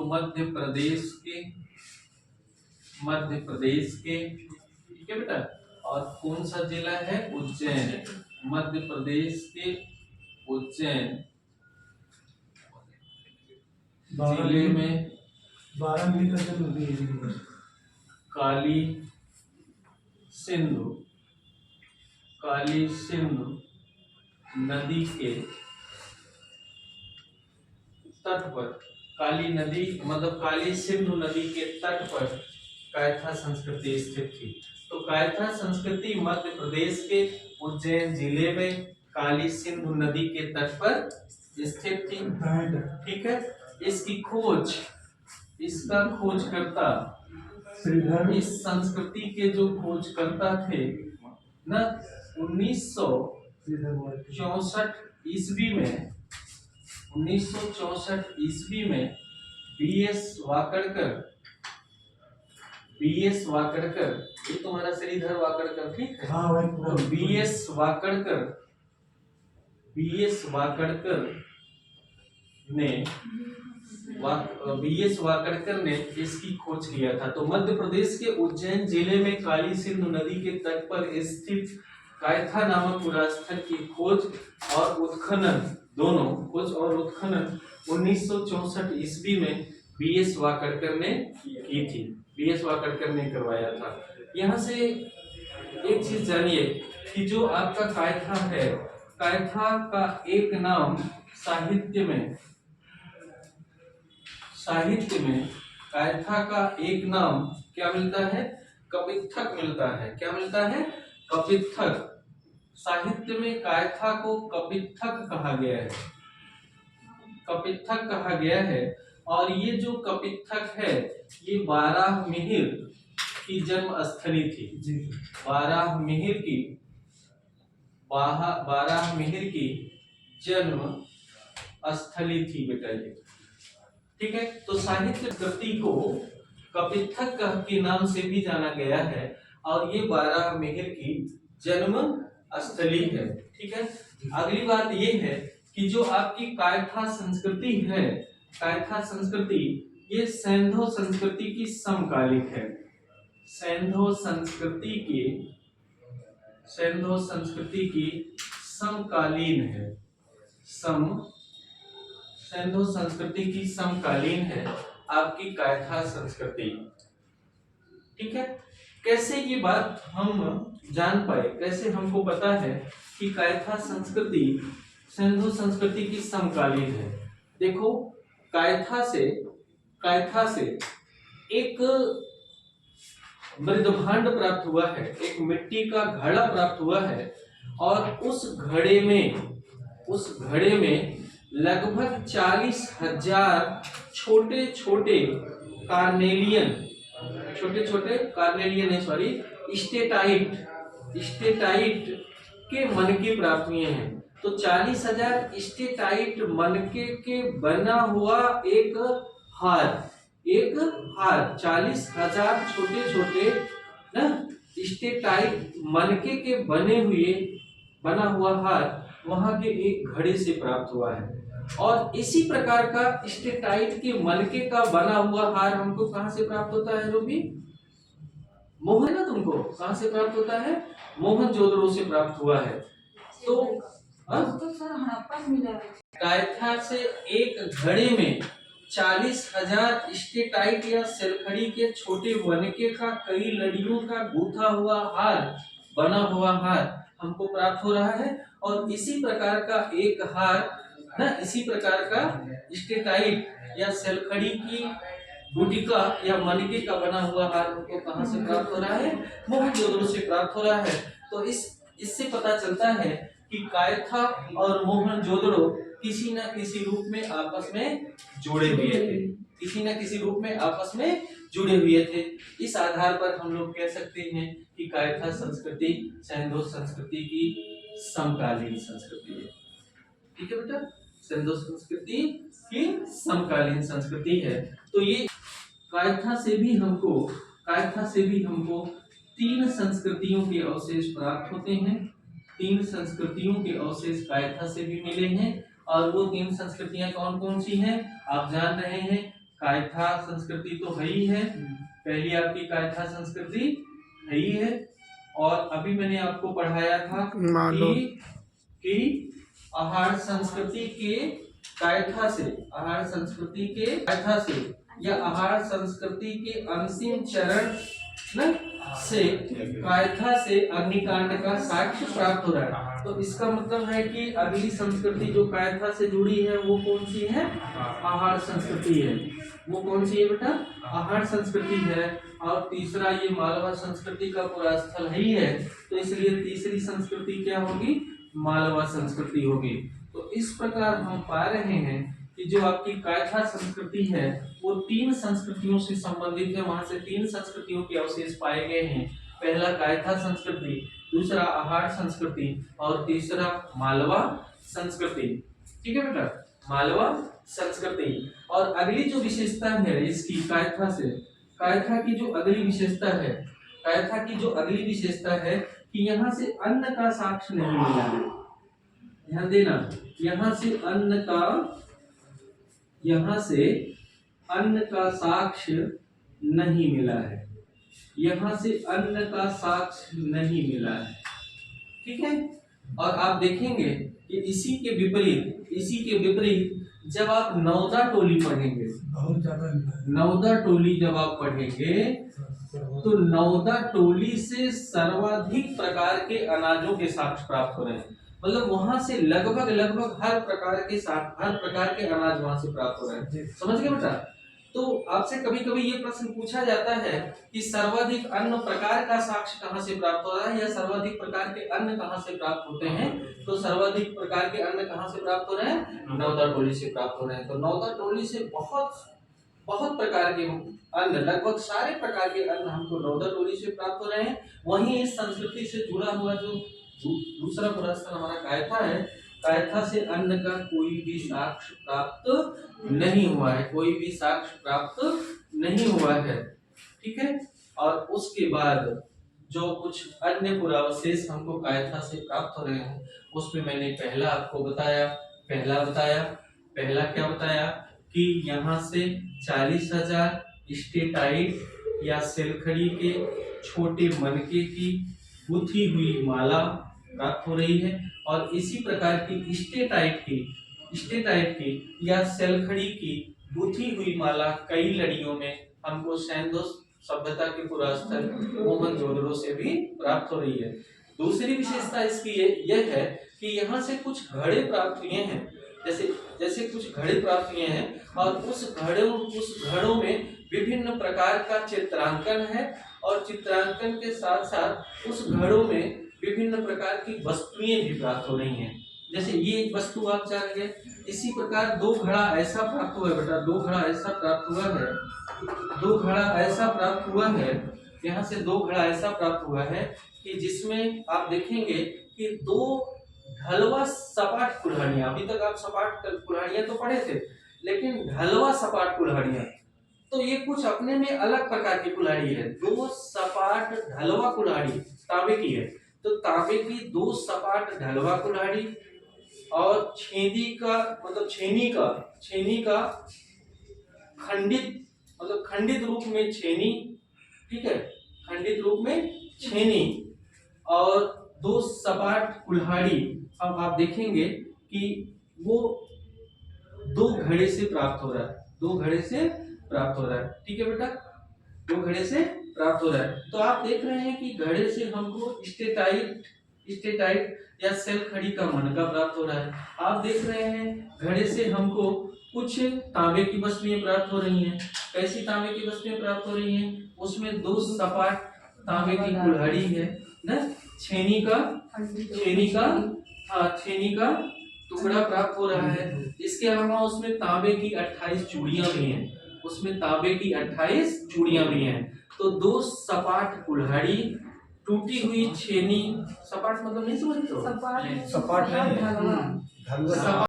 मध्य प्रदेश के, ठीक है बेटा। और कौन सा जिला है? उज्जैन। मध्य प्रदेश के उज्जैन जिले में 12 मिनट का जन्म दिए काली सिंधु नदी के तट पर, काली सिंधु नदी के तट पर कायथा संस्कृति स्थित थी। तो कायथा संस्कृति मध्य प्रदेश के उज्जैन जिले में काली सिंधु नदी के तट पर स्थित थी, ठीक है। इसका खोजकर्ता, इस संस्कृति के जो खोजकर्ता थे ना, 1964 ईस्वी में बीएस वाकड़कर, ये तुम्हारा श्रीधर वाकड़कर, ठीक है। हाँ भाई। तो बीएस वाकड़कर ने इसकी खोज किया था। तो मध्य प्रदेश के उज्जैन जिले में काली सिंधु नदी के तट पर स्थित कायथा नामक पुरास्थल की खोज और उत्खनन 1964 ईस्वी में बीएस वाकड़कर ने की थी, बीएस वाकड़कर ने करवाया था। यहाँ से एक चीज जानिए कि जो आपका कायथा है, कायथा का एक नाम साहित्य में कायथा का एक नाम क्या मिलता है? कपित्थक मिलता है। क्या मिलता है? कपित्थक। साहित्य में कायथा को कपित्थक कहा गया है। और ये जो कपित्थक है, ये बाराहमिहिर की जन्म स्थली थी। बाराहमिहिर की जन्म स्थली थी बेटा ये, ठीक है। तो साहित्य कृति को कपित्थक के नाम से भी जाना गया है और ये बाराहमिहिर की जन्म स्थली है, ठीक है। अगली बात ये है कि जो आपकी कायथा संस्कृति है, कायथा संस्कृति ये सैंधव संस्कृति की समकालिक है। सैंधव संस्कृति की समकालीन है। सैंधव संस्कृति की समकालीन है आपकी कायथा संस्कृति, ठीक है। कैसे ये बात हम जान पाए, कैसे हमको पता है कि कायथा संस्कृति सैंधव संस्कृति की समकालीन है? देखो, कायथा से एक मृदभांड प्राप्त हुआ है, एक मिट्टी का घड़ा प्राप्त हुआ है और उस घड़े में लगभग 40,000 छोटे छोटे स्टेटाइट के मनके प्राप्त हुए हैं। तो 40,000 स्टेटाइट मनके के बना हुआ एक हार, 40,000 छोटे छोटे स्टेटाइट मनके के बना हुआ हार वहां के एक घड़े से प्राप्त हुआ है। और इसी प्रकार का स्टेटाइट के मनके का बना हुआ हार हमको कहां से प्राप्त होता है रूबी? मोहन ना, तुमको कहां से प्राप्त होता है? मोहनजोदड़ो से प्राप्त हुआ है। तो कायथा से एक घड़े में 40,000 स्टेटाइट या सेलखड़ी के छोटे बनके का कई लड़ियों का गूंथा हुआ हार, बना हुआ हार हमको प्राप्त हो रहा है। और इसी प्रकार का एक हार इसी प्रकार का स्टेटाइट या सेलखड़ी की गुटिका या मनके का बना हुआ हार हमको कहां से प्राप्त हो रहा है? मोहनजोदड़ो से प्राप्त हो रहा है। तो इससे पता चलता है कि कायथा और मोहनजोदड़ो किसी न किसी रूप में आपस में जुड़े हुए थे। इस आधार पर हम लोग कह सकते हैं कि कायथा संस्कृति सैंधव संस्कृति की समकालीन संस्कृति है, ठीक है बेटा। सैंधव संस्कृति की समकालीन संस्कृति है। तो ये कायथा से भी हमको 3 संस्कृतियों के अवशेष प्राप्त होते हैं। 3 संस्कृतियों के अवशेष कायथा से भी मिले हैं। और वो 3 संस्कृतियां कौन कौन सी हैं? आप जान रहे हैं, कायथा संस्कृति तो है ही है, पहली आपकी कायथा संस्कृति है ही है। और अभी मैंने आपको पढ़ाया था कि आहार संस्कृति के कायथा से, आहार संस्कृति के कायथा से या आहार संस्कृति के अंतिम चरण से कायथा से अग्निकांड का साक्ष्य प्राप्त हो रहा है। तो इसका मतलब है कि अगली संस्कृति जो कायथा से जुड़ी है वो कौन सी है? आहार संस्कृति है। वो कौन सी है बेटा? आहार संस्कृति है। और तीसरा ये मालवा संस्कृति का पूरा स्थल ही है, तो इसलिए तीसरी संस्कृति क्या होगी? मालवा संस्कृति होगी। तो इस प्रकार हम पा रहे हैं कि जो आपकी कायथा संस्कृति है वो 3 संस्कृतियों से संबंधित है। वहां से 3 संस्कृतियों के अवशेष पाए गए हैं। पहला कायथा संस्कृति, दूसरा आहार संस्कृति और तीसरा मालवा संस्कृति। ठीक है बेटा, मालवा संस्कृति। और अगली जो विशेषता है इसकी कायथा से, कायथा की जो अगली विशेषता है, कायथा की जो अगली विशेषता है कि यहाँ से अन्न का साक्ष्य नहीं मिला है। ध्यान देना, यहाँ से अन्न का साक्ष्य नहीं मिला है। यहाँ से अन्न का साक्ष्य नहीं मिला है। ठीक है। और आप देखेंगे कि इसी के विपरीत जब आप नवदा टोली पढ़ेंगे, बहुत ज्यादा नवदा टोली जब आप पढ़ेंगे तो नवदा टोली से सर्वाधिक प्रकार के अनाजों के साक्ष्य प्राप्त हो रहे हैं। मतलब वहां से लगभग हर प्रकार के अनाज वहां से प्राप्त हो रहे हैं। समझ गए बेटा? तो आपसे कभी कभी ये प्रश्न पूछा जाता है कि सर्वाधिक अन्न प्रकार का साक्ष्य कहाँ से प्राप्त हो रहा है, या सर्वाधिक प्रकार के अन्न कहाँ से प्राप्त होते हैं? तो सर्वाधिक प्रकार के अन्न कहाँ से प्राप्त हो रहे हैं? नवदा टोली से प्राप्त हो रहे हैं। तो नवदा टोली से बहुत प्रकार के अन्न, लगभग सारे प्रकार के अन्न हमको नवदा टोली से प्राप्त हो रहे हैं। वहीं इस संस्कृति से जुड़ा हुआ जो दूसरा पूरा स्थल हमारा कायथा है, कायथा से अन्न का कोई भी साक्ष्य प्राप्त नहीं हुआ है, कोई भी साक्ष्य प्राप्त नहीं हुआ है। ठीक है। और उसके बाद जो कुछ अन्य पुरावशेष हमको कायथा से प्राप्त हो रहे हैं उसमें मैंने पहला आपको बताया, पहला क्या बताया कि यहाँ से 40,000 स्टेटाइट या सेलखड़ी के छोटे मनके की गुथी हुई माला प्राप्त हो रही है। और इसी प्रकार की स्टेटाइट की या सेलखड़ी की गुथी हुई माला कई लड़ियों में हमको सैंधो सभ्यता के पुरास्थल मोहनजोदड़ो से भी प्राप्त हो रही है। दूसरी विशेषता इसकी यह है कि यहाँ से कुछ घड़े प्राप्त हुए हैं, जैसे कुछ घड़े प्राप्त हुए हैं और उस घड़ों में विभिन्न प्रकार का चित्रांकन है और चित्रांकन के साथ साथ उस घड़ों में विभिन्न प्रकार की वस्तुएं भी प्राप्त हो रही हैं। जैसे ये एक वस्तु आप जान गए। इसी प्रकार 2 घड़ा ऐसा प्राप्त हुआ है बेटा, 2 घड़ा ऐसा प्राप्त हुआ है, 2 घड़ा ऐसा प्राप्त हुआ है, यहाँ से 2 घड़ा ऐसा प्राप्त हुआ है कि जिसमें आप देखेंगे कि 2 ढलवा सपाट कुल्हाड़ियां, अभी तक आप सपाट कुल्हाड़ियां तो पढ़े थे, लेकिन ढलवा सपाट कुल्हाड़ियां तो ये कुछ अपने में अलग प्रकार की कुल्हाड़ी है। 2 सपाट ढलवा कुल्हाड़ी तांबे की है, तो तांबे की 2 सपाट ढलवा कुल्हाड़ी और छेनी का खंडित रूप में छेनी। ठीक है, खंडित रूप में छेनी और 2 सपाट कुल्हाड़ी। अब आप देखेंगे कि वो 2 घड़े से प्राप्त हो रहा है, 2 घड़े से प्राप्त हो रहा है। ठीक है बेटा, 2 घड़े से प्राप्त हो रहा है। तो आप देख रहे हैं कि घड़े से हमको स्टेटाइट या सेलखड़ी का मनका प्राप्त हो रहा है। आप देख रहे हैं घड़े से हमको कुछ तांबे की वस्तुएं प्राप्त हो रही हैं। कैसी तांबे की वस्तुएं प्राप्त हो रही हैं? उसमें 2 सपाट तांबे की कुल्हाड़ी है ना, छेनी का टुकड़ा प्राप्त हो रहा है। इसके अलावा उसमें तांबे की 28 चूड़ियां भी हैं, तो 2 सपाट कुल्हाड़ी, टूटी हुई छेनी। सपाट मतलब नहीं समझते हो? सपाट नहीं,